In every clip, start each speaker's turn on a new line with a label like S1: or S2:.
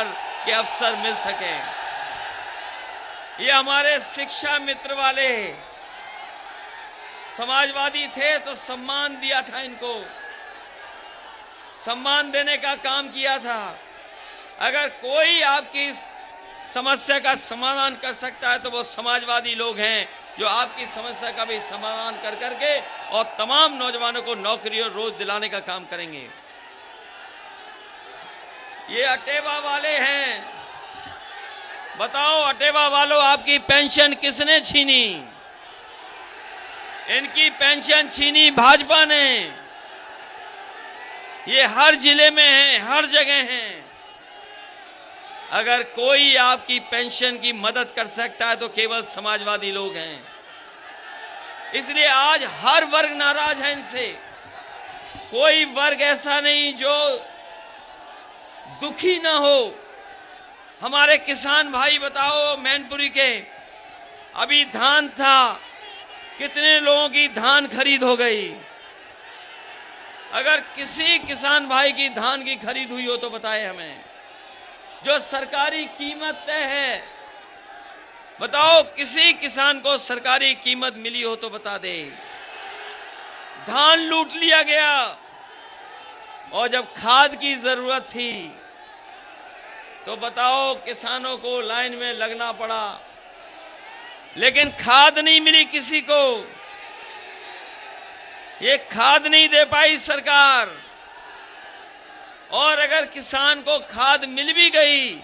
S1: रोजगार के अवसर मिल सके। ये हमारे शिक्षा मित्र वाले समाजवादी थे तो सम्मान दिया था, इनको सम्मान देने का काम किया था। अगर कोई आपकी समस्या का समाधान कर सकता है तो वो समाजवादी लोग हैं, जो आपकी समस्या का भी समाधान कर करके और तमाम नौजवानों को नौकरी और रोज दिलाने का काम करेंगे। ये अटेवा वाले हैं, बताओ अटेवा वालों, आपकी पेंशन किसने छीनी? इनकी पेंशन छीनी भाजपा ने। ये हर जिले में है, हर जगह है। अगर कोई आपकी पेंशन की मदद कर सकता है तो केवल समाजवादी लोग हैं। इसलिए आज हर वर्ग नाराज है इनसे। कोई वर्ग ऐसा नहीं जो दुखी ना हो। हमारे किसान भाई बताओ, मैनपुरी के अभी धान था, कितने लोगों की धान खरीद हो गई? अगर किसी किसान भाई की धान की खरीद हुई हो तो बताए हमें। जो सरकारी कीमत तय है, बताओ किसी किसान को सरकारी कीमत मिली हो तो बता दे। धान लूट लिया गया और जब खाद की जरूरत थी तो बताओ किसानों को लाइन में लगना पड़ा, लेकिन खाद नहीं मिली किसी को। ये खाद नहीं दे पाई सरकार। और अगर किसान को खाद मिल भी गई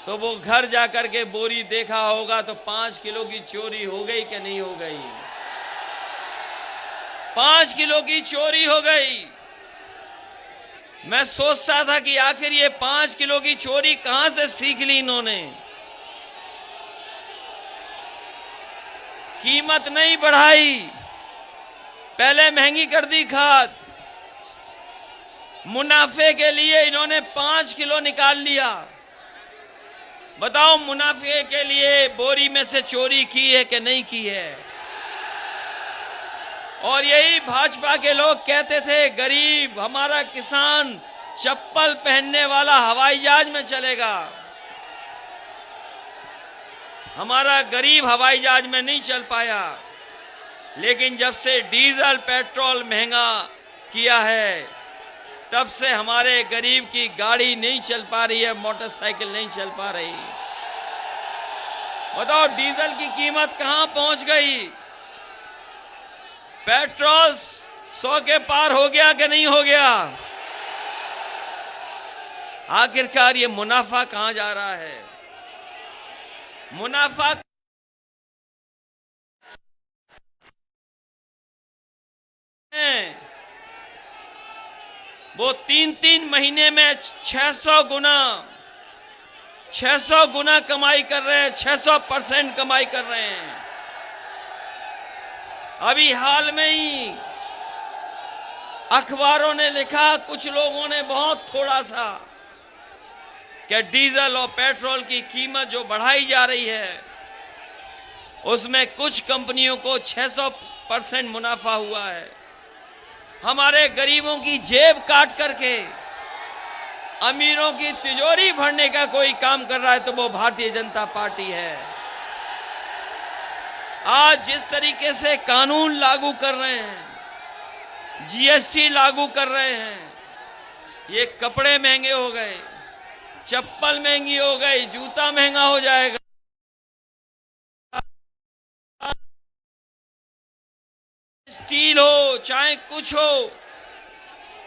S1: तो वो घर जाकर के बोरी देखा होगा तो 5 किलो की चोरी हो गई कि नहीं हो गई? 5 किलो की चोरी हो गई। मैं सोचता था कि आखिर ये 5 किलो की चोरी कहां से सीख ली इन्होंने। कीमत नहीं बढ़ाई, पहले महंगी कर दी खाद। मुनाफे के लिए इन्होंने 5 किलो निकाल लिया। बताओ मुनाफे के लिए बोरी में से चोरी की है कि नहीं की है? और यही भाजपा के लोग कहते थे गरीब हमारा किसान चप्पल पहनने वाला हवाई जहाज में चलेगा। हमारा गरीब हवाई जहाज में नहीं चल पाया। लेकिन जब से डीजल पेट्रोल महंगा किया है तब से हमारे गरीब की गाड़ी नहीं चल पा रही है, मोटरसाइकिल नहीं चल पा रही। बताओ डीजल की कीमत कहां पहुंच गई? पेट्रोल 100 के पार हो गया कि नहीं हो गया? आखिरकार ये मुनाफा कहां जा रहा है? मुनाफा वो 3-3 महीने में 600 गुना कमाई कर रहे हैं, 600% कमाई कर रहे हैं। अभी हाल में ही अखबारों ने लिखा, कुछ लोगों ने बहुत थोड़ा सा, कि डीजल और पेट्रोल की कीमत जो बढ़ाई जा रही है उसमें कुछ कंपनियों को 600% मुनाफा हुआ है। हमारे गरीबों की जेब काट करके अमीरों की तिजोरी भरने का कोई काम कर रहा है तो वो भारतीय जनता पार्टी है। आज जिस तरीके से कानून लागू कर रहे हैं, जीएसटी लागू कर रहे हैं, ये कपड़े महंगे हो गए, चप्पल महंगी हो गई, जूता महंगा हो जाएगा, स्टील हो चाहे कुछ हो,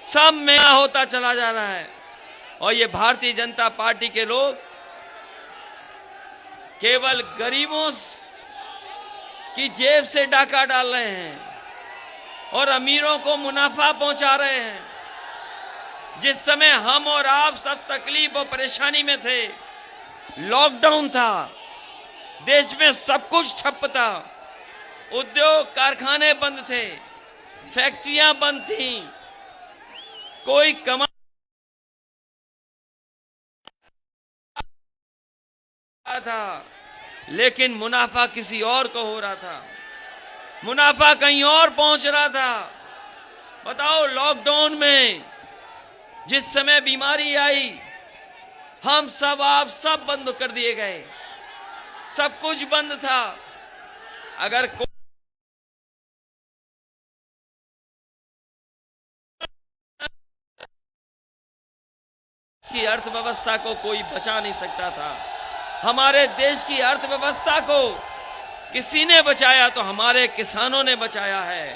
S1: सब महंगा होता चला जा रहा है। और ये भारतीय जनता पार्टी के लोग केवल गरीबों की जेब से डाका डाल रहे हैं और अमीरों को मुनाफा पहुंचा रहे हैं। जिस समय हम और आप सब तकलीफ और परेशानी में थे, लॉकडाउन था, देश में सब कुछ ठप था, उद्योग कारखाने बंद थे, फैक्ट्रियां बंद थीं, कोई कमा था, लेकिन मुनाफा किसी और को हो रहा था, मुनाफा कहीं और पहुंच रहा था। बताओ लॉकडाउन में जिस समय बीमारी आई हम सब आप सब बंद कर दिए गए, सब कुछ बंद था। अगर की अर्थव्यवस्था को कोई बचा नहीं सकता था। हमारे देश की अर्थव्यवस्था को किसी ने बचाया तो हमारे किसानों ने बचाया है।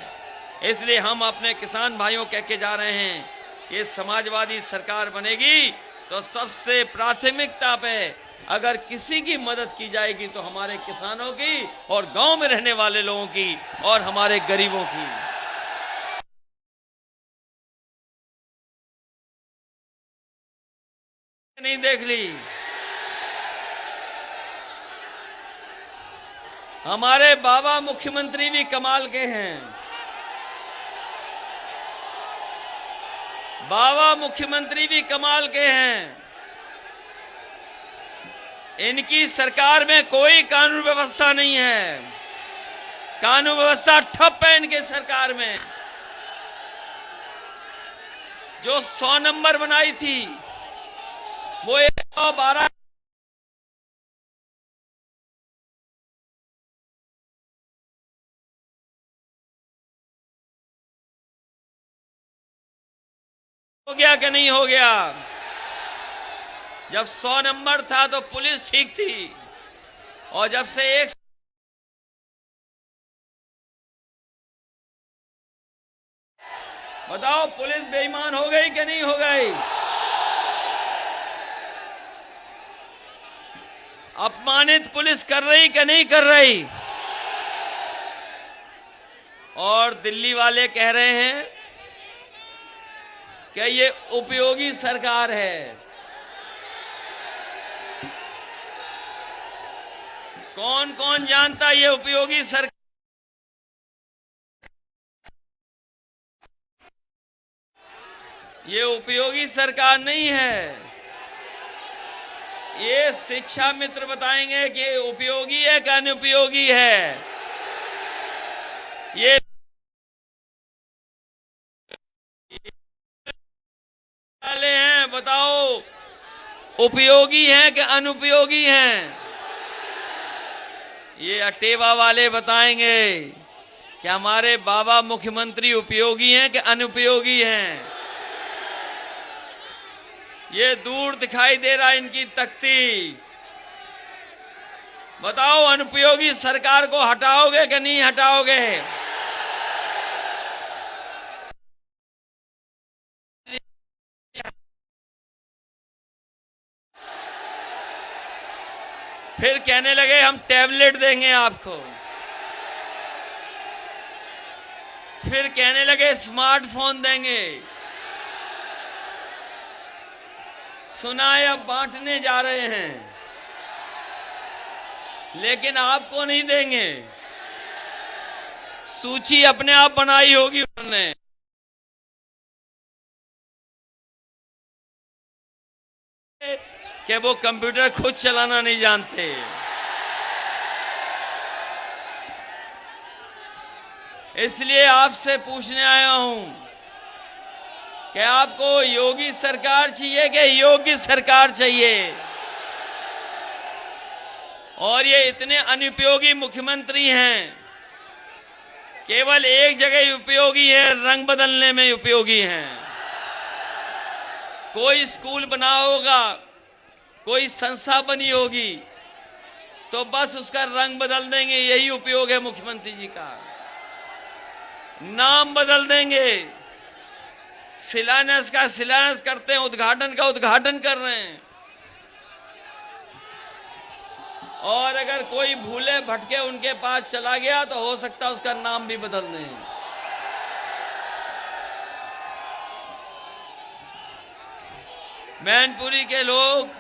S1: इसलिए हम अपने किसान भाइयों कह के जा रहे हैं, ये समाजवादी सरकार बनेगी तो सबसे प्राथमिकता पे अगर किसी की मदद की जाएगी तो हमारे किसानों की और गांव में रहने वाले लोगों की और हमारे गरीबों की। नहीं देख ली? हमारे बाबा मुख्यमंत्री भी कमाल के हैं। बाबा मुख्यमंत्री भी कमाल के हैं। इनकी सरकार में कोई कानून व्यवस्था नहीं है। कानून व्यवस्था ठप है इनके सरकार में। जो 100 नंबर बनाई थी वो 112 हो गया कि नहीं हो गया? जब 100 नंबर था तो पुलिस ठीक थी, और जब से एक बताओ पुलिस बेईमान हो गई कि नहीं हो गई? अपमानित पुलिस कर रही कि नहीं कर रही? और दिल्ली वाले कह रहे हैं कि ये उपयोगी सरकार है। कौन कौन जानता ये उपयोगी सरकार? ये उपयोगी सरकार नहीं है। ये शिक्षा मित्र बताएंगे कि उपयोगी है कि अनुपयोगी है। ये वाले हैं, बताओ उपयोगी हैं कि अनुपयोगी हैं? ये अटेवा वाले बताएंगे कि हमारे बाबा मुख्यमंत्री उपयोगी हैं कि अनुपयोगी हैं। ये दूर दिखाई दे रहा है इनकी तख्ती। बताओ अनुपयोगी सरकार को हटाओगे कि नहीं हटाओगे? फिर कहने लगे हम टैबलेट देंगे आपको, फिर कहने लगे स्मार्टफोन देंगे। सुना है अब बांटने जा रहे हैं, लेकिन आपको नहीं देंगे। सूची अपने आप बनाई होगी उन्होंने। कि वो कंप्यूटर खुद चलाना नहीं जानते। इसलिए आपसे पूछने आया हूं कि आपको योगी सरकार चाहिए कि योग्य सरकार चाहिए? और ये इतने अनुपयोगी मुख्यमंत्री हैं, केवल एक जगह उपयोगी है, रंग बदलने में उपयोगी हैं। कोई स्कूल बना होगा, कोई संस्था बनी होगी तो बस उसका रंग बदल देंगे, यही उपयोग है मुख्यमंत्री जी का। नाम बदल देंगे, शिलान्यास का शिलान्यास करते हैं, उद्घाटन का उद्घाटन कर रहे हैं। और अगर कोई भूले भटके उनके पास चला गया तो हो सकता है उसका नाम भी बदल दें। मैनपुरी के लोग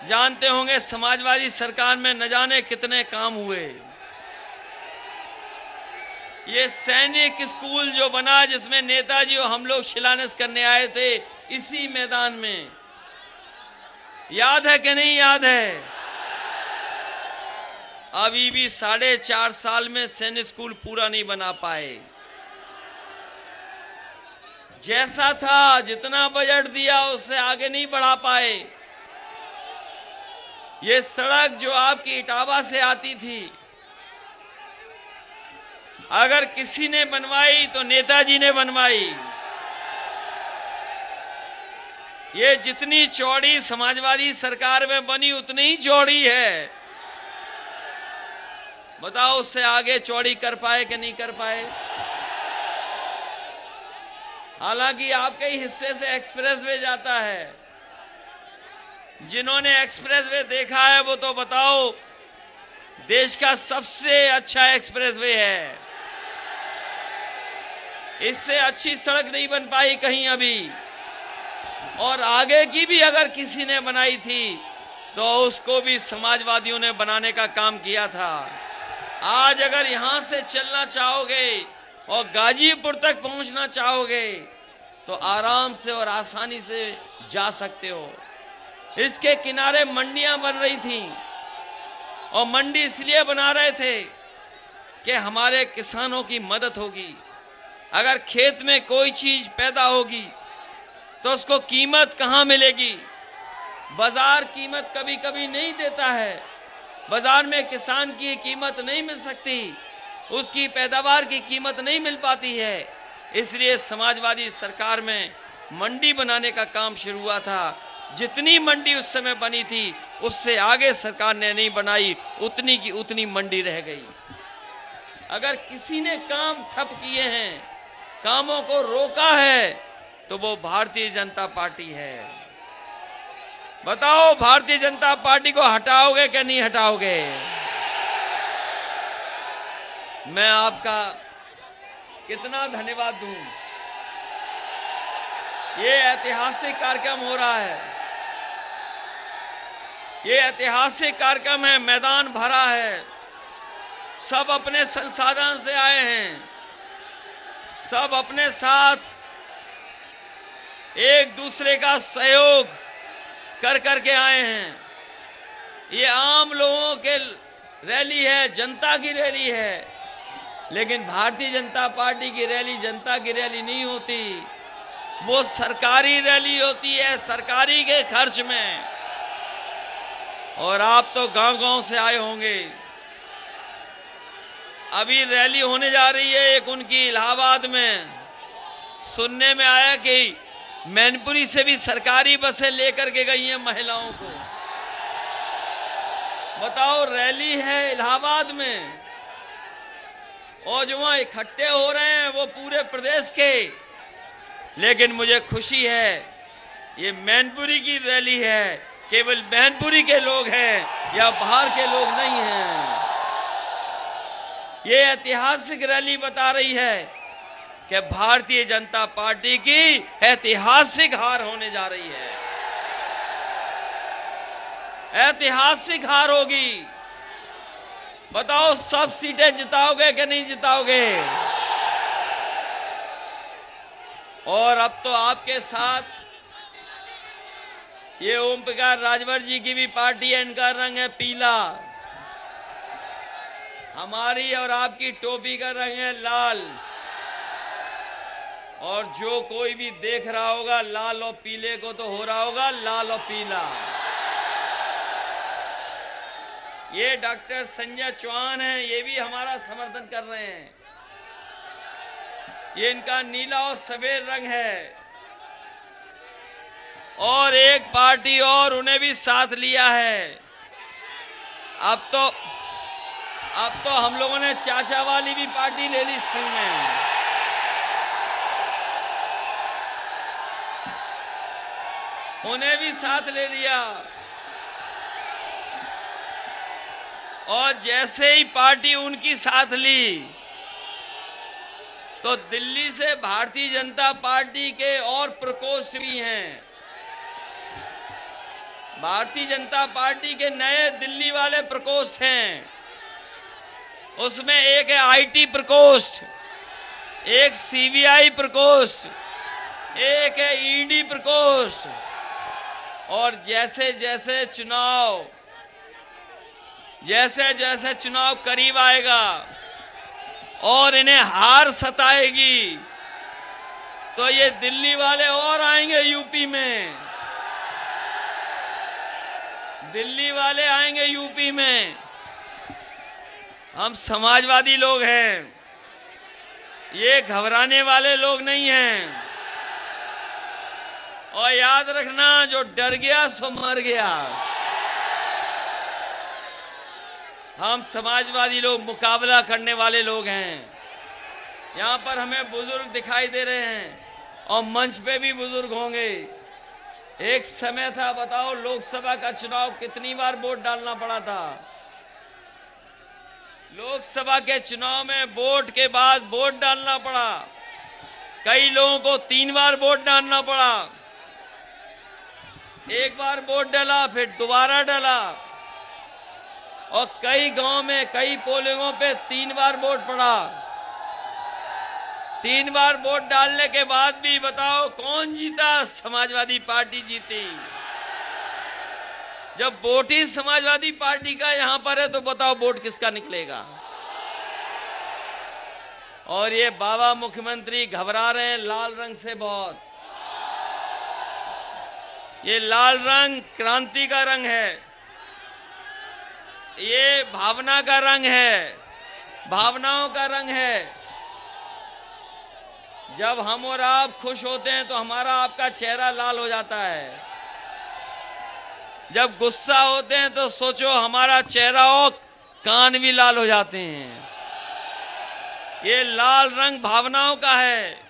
S1: जानते होंगे समाजवादी सरकार में न जाने कितने काम हुए। ये सैनिक स्कूल जो बना, जिसमें नेताजी और हम लोग शिलान्यास करने आए थे इसी मैदान में, याद है कि नहीं याद है? अभी भी 4.5 साल में सैनिक स्कूल पूरा नहीं बना पाए। जैसा था, जितना बजट दिया उससे आगे नहीं बढ़ा पाए। ये सड़क जो आपकी इटावा से आती थी, अगर किसी ने बनवाई तो नेताजी ने बनवाई। ये जितनी चौड़ी समाजवादी सरकार में बनी उतनी ही चौड़ी है। बताओ उससे आगे चौड़ी कर पाए कि नहीं कर पाए? हालांकि आपके ही हिस्से से एक्सप्रेसवे जाता है। जिन्होंने एक्सप्रेसवे देखा है वो तो बताओ, देश का सबसे अच्छा एक्सप्रेसवे है। इससे अच्छी सड़क नहीं बन पाई कहीं अभी। और आगे की भी अगर किसी ने बनाई थी तो उसको भी समाजवादियों ने बनाने का काम किया था। आज अगर यहां से चलना चाहोगे और गाजीपुर तक पहुंचना चाहोगे तो आराम से और आसानी से जा सकते हो। इसके किनारे मंडियां बन रही थी और मंडी इसलिए बना रहे थे कि हमारे किसानों की मदद होगी। अगर खेत में कोई चीज पैदा होगी तो उसको कीमत कहां मिलेगी? बाजार कीमत कभी कभी नहीं देता है। बाजार में किसान की कीमत नहीं मिल सकती, उसकी पैदावार की कीमत नहीं मिल पाती है। इसलिए समाजवादी सरकार में मंडी बनाने का काम शुरू हुआ था। जितनी मंडी उस समय बनी थी उससे आगे सरकार ने नहीं बनाई, उतनी की उतनी मंडी रह गई। अगर किसी ने काम ठप किए हैं, कामों को रोका है, तो वो भारतीय जनता पार्टी है। बताओ भारतीय जनता पार्टी को हटाओगे कि नहीं हटाओगे? मैं आपका कितना धन्यवाद दूं। ये ऐतिहासिक कार्यक्रम हो रहा है, ये ऐतिहासिक कार्यक्रम है। मैदान भरा है, सब अपने संसाधन से आए हैं, सब अपने साथ एक दूसरे का सहयोग कर करके आए हैं। ये आम लोगों के रैली है, जनता की रैली है। लेकिन भारतीय जनता पार्टी की रैली जनता की रैली नहीं होती, वो सरकारी रैली होती है, सरकारी के खर्च में। और आप तो गांव-गांव से आए होंगे। अभी रैली होने जा रही है एक उनकी इलाहाबाद में। सुनने में आया कि मैनपुरी से भी सरकारी बसें लेकर के गई हैं महिलाओं को। बताओ रैली है इलाहाबाद में और जो वहां इकट्ठे हो रहे हैं वो पूरे प्रदेश के। लेकिन मुझे खुशी है ये मैनपुरी की रैली है, केवल मैनपुरी के लोग हैं या बाहर के लोग नहीं हैं। ये ऐतिहासिक रैली बता रही है कि भारतीय जनता पार्टी की ऐतिहासिक हार होने जा रही है। ऐतिहासिक हार होगी। बताओ सब सीटें जिताओगे कि नहीं जिताओगे? और अब तो आपके साथ ये ओम प्रकाश राजभर जी की भी पार्टी है, इनका रंग है पीला। हमारी और आपकी टोपी का रंग है लाल। और जो कोई भी देख रहा होगा लाल और पीले को तो हो रहा होगा लाल और पीला। ये डॉक्टर संजय चौहान हैं, ये भी हमारा समर्थन कर रहे हैं। ये इनका नीला और सफेद रंग है। और एक पार्टी और उन्हें भी साथ लिया है। अब तो हम लोगों ने चाचा वाली भी पार्टी ले ली संग में। उन्हें भी साथ ले लिया। और जैसे ही पार्टी उनकी साथ ली तो दिल्ली से भारतीय जनता पार्टी के और प्रकोष्ठ भी हैं। भारतीय जनता पार्टी के नए दिल्ली वाले प्रकोष्ठ हैं। उसमें एक है आईटी प्रकोष्ठ, एक सीबीआई प्रकोष्ठ, एक है ईडी प्रकोष्ठ। और जैसे जैसे चुनाव करीब आएगा और इन्हें हार सताएगी तो ये दिल्ली वाले और आएंगे यूपी में। दिल्ली वाले आएंगे यूपी में। हम समाजवादी लोग हैं, ये घबराने वाले लोग नहीं हैं। और याद रखना, जो डर गया सो मर गया। हम समाजवादी लोग मुकाबला करने वाले लोग हैं। यहां पर हमें बुजुर्ग दिखाई दे रहे हैं और मंच पे भी बुजुर्ग होंगे। एक समय था, बताओ, लोकसभा का चुनाव कितनी बार वोट डालना पड़ा था। लोकसभा के चुनाव में वोट के बाद वोट डालना पड़ा। कई लोगों को 3 बार वोट डालना पड़ा। एक बार वोट डाला, फिर दोबारा डाला, और कई गांव में कई पोलिंगों पे 3 बार वोट पड़ा। 3 बार वोट डालने के बाद भी बताओ कौन जीता? समाजवादी पार्टी जीती। जब वोट ही समाजवादी पार्टी का यहां पर है तो बताओ वोट किसका निकलेगा? और ये बाबा मुख्यमंत्री घबरा रहे हैं लाल रंग से बहुत। ये लाल रंग क्रांति का रंग है, ये भावना का रंग है, भावनाओं का रंग है। जब हम और आप खुश होते हैं तो हमारा आपका चेहरा लाल हो जाता है। जब गुस्सा होते हैं तो सोचो हमारा चेहरा और कान भी लाल हो जाते हैं। ये लाल रंग भावनाओं का है।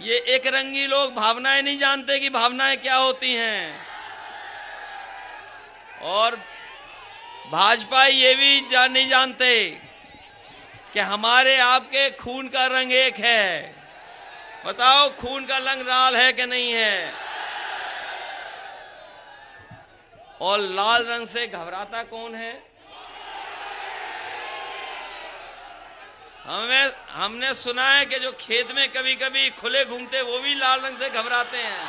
S1: ये एक रंगी लोग भावनाएं नहीं जानते कि भावनाएं क्या होती हैं। और भाजपा ये भी नहीं जानते कि हमारे आपके खून का रंग एक है। बताओ खून का रंग लाल है कि नहीं है? और लाल रंग से घबराता कौन है? हमने सुना है कि जो खेत में कभी कभी खुले घूमते वो भी लाल रंग से घबराते हैं।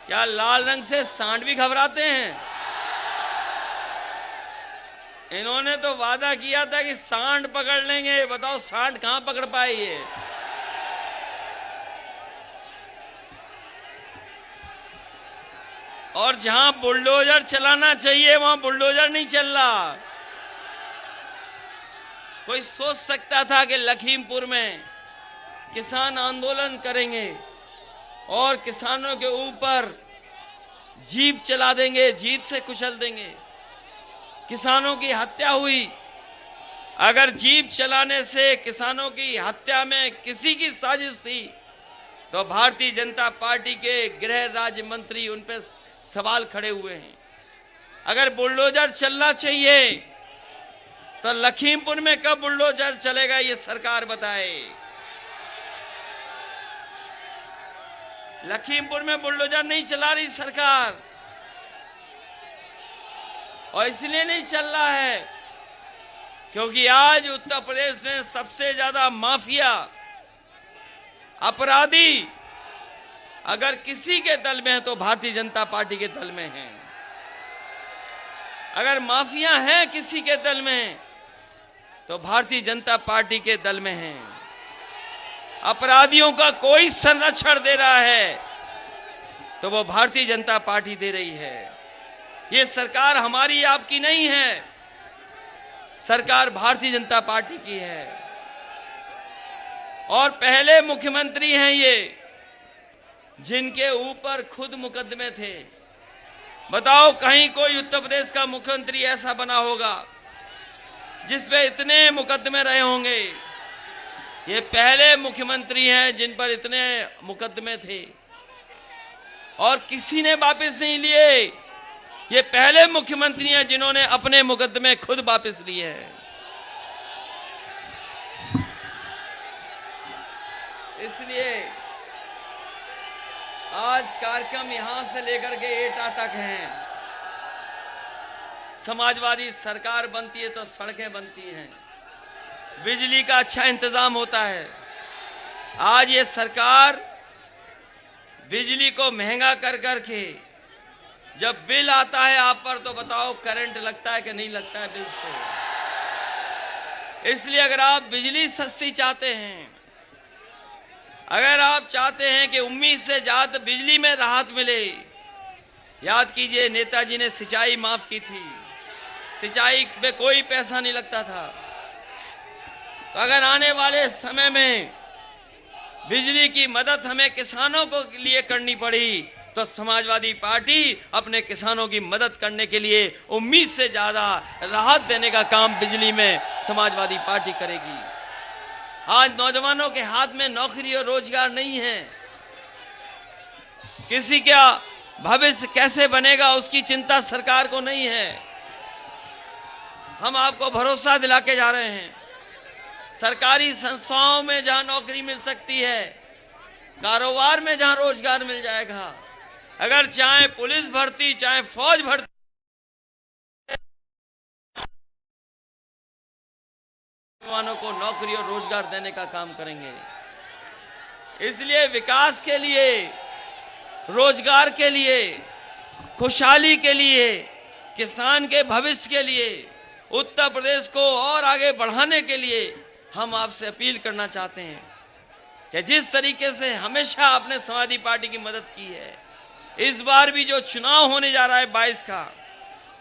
S1: क्या लाल रंग से सांड भी घबराते हैं? इन्होंने तो वादा किया था कि सांड पकड़ लेंगे। बताओ सांड कहां पकड़ पाए ये? और जहां बुलडोजर चलाना चाहिए वहां बुलडोजर नहीं चल रहा। कोई सोच सकता था कि लखीमपुर में किसान आंदोलन करेंगे और किसानों के ऊपर जीप चला देंगे, जीप से कुचल देंगे। किसानों की हत्या हुई। अगर जीप चलाने से किसानों की हत्या में किसी की साजिश थी तो भारतीय जनता पार्टी के गृह राज्य मंत्री उन पर सवाल खड़े हुए हैं। अगर बुलडोजर चलना चाहिए तो लखीमपुर में कब बुलडोजर चलेगा ये सरकार बताए। लखीमपुर में बुलडोजर नहीं चला रही सरकार, और इसलिए नहीं चल रहा है क्योंकि आज उत्तर प्रदेश में सबसे ज्यादा माफिया अपराधी अगर किसी के दल में है तो भारतीय जनता पार्टी के दल में है। अगर माफिया है किसी के दल में तो भारतीय जनता पार्टी के दल में है। अपराधियों का कोई संरक्षण दे रहा है तो वो भारतीय जनता पार्टी दे रही है। ये सरकार हमारी आपकी नहीं है, सरकार भारतीय जनता पार्टी की है। और पहले मुख्यमंत्री हैं ये जिनके ऊपर खुद मुकदमे थे। बताओ कहीं कोई उत्तर प्रदेश का मुख्यमंत्री ऐसा बना होगा जिस पे इतने मुकदमे रहे होंगे? ये पहले मुख्यमंत्री हैं जिन पर इतने मुकदमे थे और किसी ने वापस नहीं लिए। ये पहले मुख्यमंत्री हैं जिन्होंने अपने मुकदमे खुद वापस लिए हैं। इसलिए आज कार्यक्रम यहां से लेकर के एटा तक हैं। समाजवादी सरकार बनती है तो सड़कें बनती हैं, बिजली का अच्छा इंतजाम होता है। आज ये सरकार बिजली को महंगा कर करके जब बिल आता है आप पर तो बताओ करंट लगता है कि नहीं लगता है बिल से। इसलिए अगर आप बिजली सस्ती चाहते हैं, अगर आप चाहते हैं कि उम्मीद से ज्यादा बिजली में राहत मिले, याद कीजिए नेताजी ने सिंचाई माफ की थी, सिंचाई में कोई पैसा नहीं लगता था। तो अगर आने वाले समय में बिजली की मदद हमें किसानों को लिए करनी पड़ी, तो समाजवादी पार्टी अपने किसानों की मदद करने के लिए उम्मीद से ज्यादा राहत देने का काम बिजली में समाजवादी पार्टी करेगी। आज नौजवानों के हाथ में नौकरी और रोजगार नहीं है, किसी का भविष्य कैसे बनेगा उसकी चिंता सरकार को नहीं है। हम आपको भरोसा दिला के जा रहे हैं, सरकारी संस्थाओं में जहां नौकरी मिल सकती है, कारोबार में जहां रोजगार मिल जाएगा, अगर चाहे पुलिस भर्ती चाहे फौज भर्ती, नौजवानों को नौकरी और रोजगार देने का काम करेंगे। इसलिए विकास के लिए, रोजगार के लिए, खुशहाली के लिए, किसान के भविष्य के लिए, उत्तर प्रदेश को और आगे बढ़ाने के लिए हम आपसे अपील करना चाहते हैं कि जिस तरीके से हमेशा आपने समाजवादी पार्टी की मदद की है, इस बार भी जो चुनाव होने जा रहा है 22 का,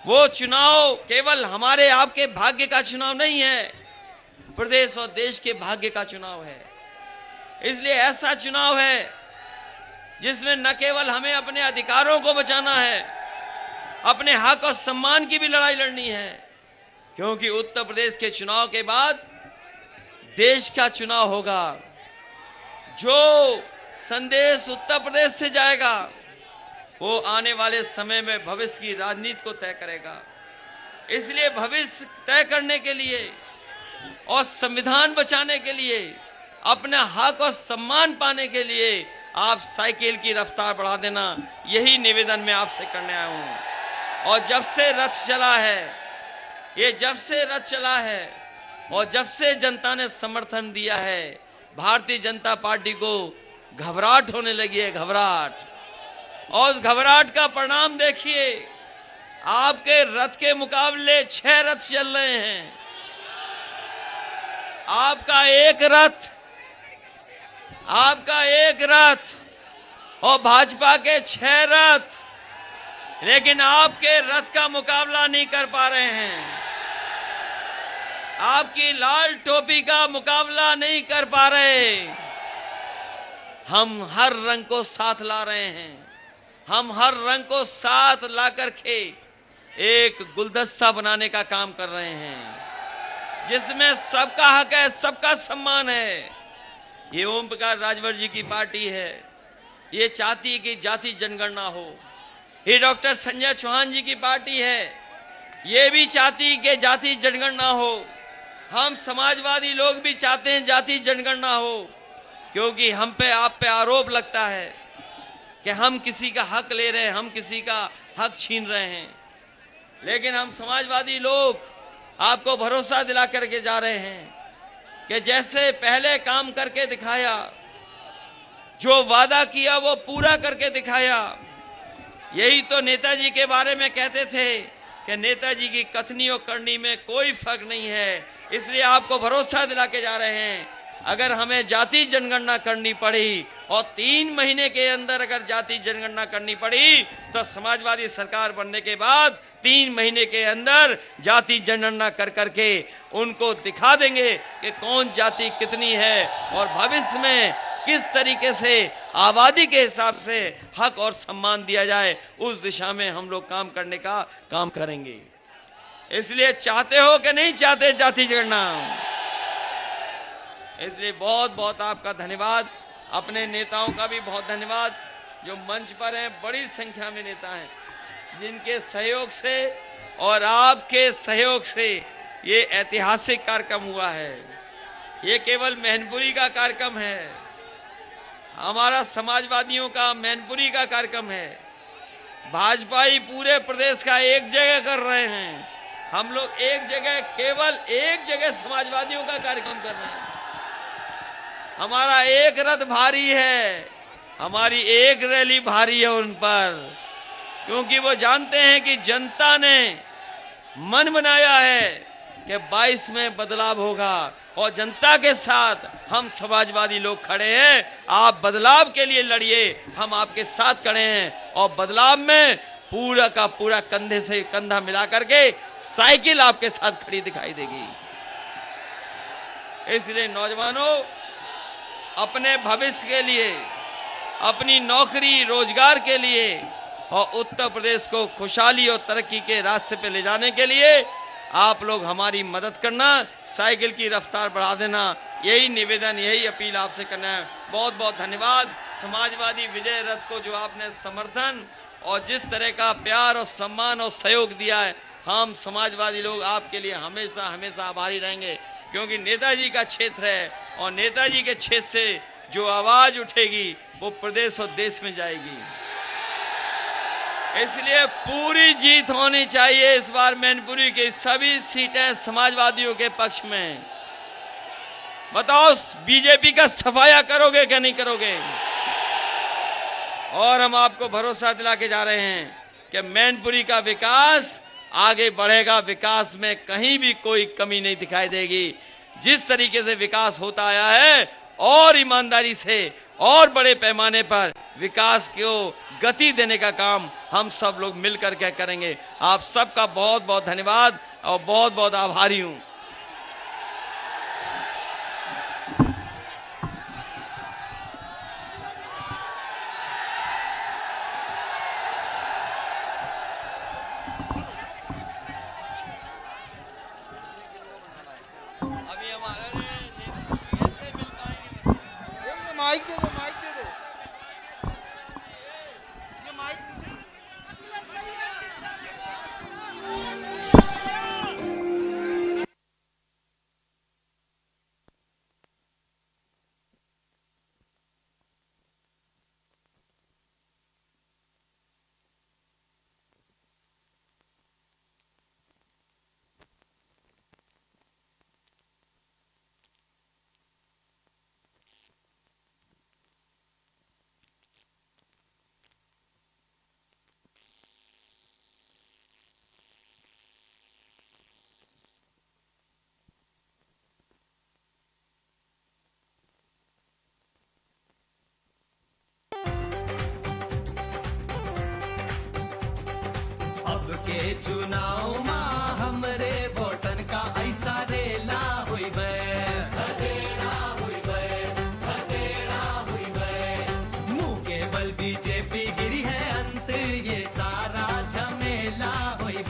S1: वो चुनाव केवल हमारे आपके भाग्य का चुनाव नहीं है, प्रदेश और देश के भाग्य का चुनाव है। इसलिए ऐसा चुनाव है जिसमें न केवल हमें अपने अधिकारों को बचाना है, अपने हक और सम्मान की भी लड़ाई लड़नी है, क्योंकि उत्तर प्रदेश के चुनाव के बाद देश का चुनाव होगा। जो संदेश उत्तर प्रदेश से जाएगा वो आने वाले समय में भविष्य की राजनीति को तय करेगा। इसलिए भविष्य तय करने के लिए और संविधान बचाने के लिए, अपना हक और सम्मान पाने के लिए आप साइकिल की रफ्तार बढ़ा देना, यही निवेदन मैं आपसे करने आया हूं। और जब से रथ चला है, ये जब से रथ चला है और जब से जनता ने समर्थन दिया है, भारतीय जनता पार्टी को घबराहट होने लगी है, घबराहट। और घबराहट का परिणाम देखिए, आपके रथ के मुकाबले 6 रथ चल रहे हैं। आपका एक रथ और भाजपा के 6 रथ, लेकिन आपके रथ का मुकाबला नहीं कर पा रहे हैं, आपकी लाल टोपी का मुकाबला नहीं कर पा रहे। हम हर रंग को साथ ला रहे हैं, हम हर रंग को साथ ला करके एक गुलदस्ता बनाने का काम कर रहे हैं, जिसमें सबका हक है, सबका सम्मान है। ये ओम प्रकाश राजभर जी की पार्टी है, ये चाहती है कि जाति जनगणना हो। ये डॉक्टर संजय चौहान जी की पार्टी है, ये भी चाहती है कि जाति जनगणना हो। हम समाजवादी लोग भी चाहते हैं जाति जनगणना हो, क्योंकि हम पे आप पे आरोप लगता है कि हम किसी का हक ले रहे हैं, हम किसी का हक छीन रहे हैं। लेकिन हम समाजवादी लोग आपको भरोसा दिला करके जा रहे हैं कि जैसे पहले काम करके दिखाया, जो वादा किया वो पूरा करके दिखाया। यही तो नेताजी के बारे में कहते थे कि नेताजी की कथनी और करनी में कोई फर्क नहीं है। इसलिए आपको भरोसा दिला के जा रहे हैं, अगर हमें जाति जनगणना करनी पड़ी और 3 महीने के अंदर अगर जाति जनगणना करनी पड़ी, तो समाजवादी सरकार बनने के बाद 3 महीने के अंदर जाति जनगणना कर करके उनको दिखा देंगे कि कौन जाति कितनी है और भविष्य में किस तरीके से आबादी के हिसाब से हक और सम्मान दिया जाए, उस दिशा में हम लोग काम करने का काम करेंगे। इसलिए चाहते हो कि नहीं चाहते जाति जनगणना? इसलिए बहुत बहुत आपका धन्यवाद, अपने नेताओं का भी बहुत धन्यवाद जो मंच पर हैं। बड़ी संख्या में नेता हैं जिनके सहयोग से और आपके सहयोग से ये ऐतिहासिक कार्यक्रम हुआ है। ये केवल मैनपुरी का कार्यक्रम है, हमारा समाजवादियों का मैनपुरी का कार्यक्रम है। भाजपाई पूरे प्रदेश का एक जगह कर रहे हैं, हम लोग एक जगह, केवल एक जगह समाजवादियों का कार्यक्रम कर रहे हैं। हमारा एक रथ भारी है, हमारी एक रैली भारी है उन पर, क्योंकि वो जानते हैं कि जनता ने मन बनाया है कि 22 में बदलाव होगा और जनता के साथ हम समाजवादी लोग खड़े हैं। आप बदलाव के लिए लड़िए, हम आपके साथ खड़े हैं और बदलाव में पूरा का पूरा कंधे से कंधा मिला करके साइकिल आपके साथ खड़ी दिखाई देगी। इसलिए नौजवानों, अपने भविष्य के लिए, अपनी नौकरी रोजगार के लिए और उत्तर प्रदेश को खुशहाली और तरक्की के रास्ते पे ले जाने के लिए आप लोग हमारी मदद करना, साइकिल की रफ्तार बढ़ा देना, यही निवेदन, यही अपील आपसे करना है। बहुत बहुत धन्यवाद। समाजवादी विजय रथ को जो आपने समर्थन और जिस तरह का प्यार और सम्मान और सहयोग दिया है, हम समाजवादी लोग आपके लिए हमेशा हमेशा आभारी रहेंगे, क्योंकि नेताजी का क्षेत्र है और नेताजी के क्षेत्र से जो आवाज उठेगी वो प्रदेश और देश में जाएगी। इसलिए पूरी जीत होनी चाहिए इस बार मैनपुरी की सभी सीटें समाजवादियों के पक्ष में। बताओ, बीजेपी का सफाया करोगे क्या नहीं करोगे? और हम आपको भरोसा दिला के जा रहे हैं कि मैनपुरी का विकास आगे बढ़ेगा, विकास में कहीं भी कोई कमी नहीं दिखाई देगी। जिस तरीके से विकास होता आया है और ईमानदारी से और बड़े पैमाने पर विकास को गति देने का काम हम सब लोग मिलकर के करेंगे। आप सबका बहुत बहुत धन्यवाद और बहुत बहुत आभारी हूं। अभी हमारे कैसे मिल पाएंगे?
S2: माइक दे दो, माइक दे दो, ये माइक
S3: के चुनाव में हमरे वोटन का ऐसा रेला हुई मुंह के बल बीजेपी गिरी है अंत, ये सारा झमेला हुई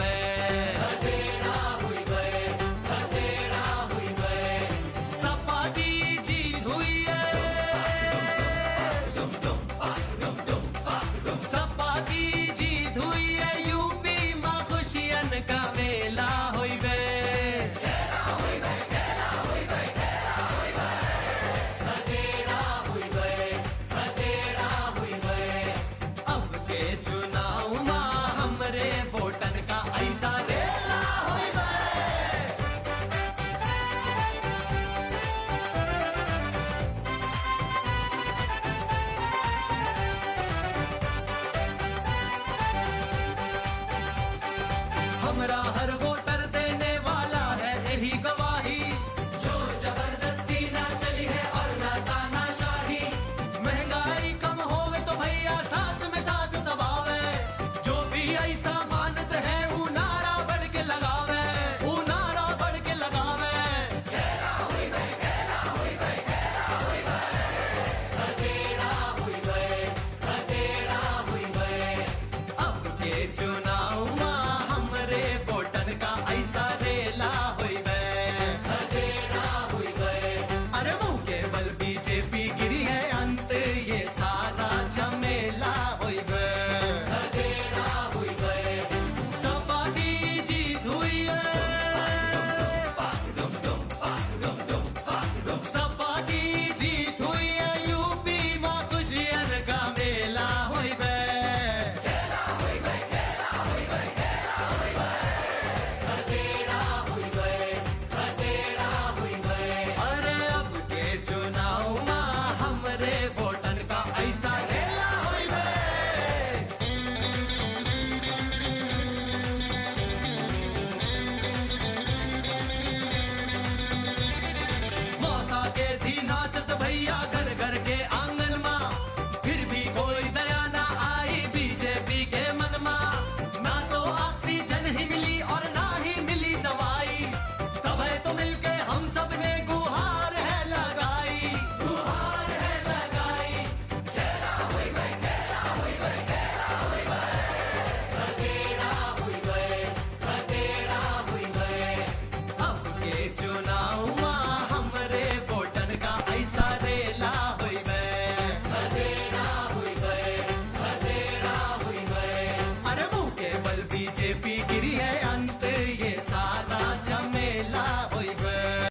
S3: सपा दी जीत हुई है, सपा की जीत हुई है, यूपी में खुशियन का मेला हुई अब के चुनाव में हमरे वोटन का ऐसा रेला हुई हमरा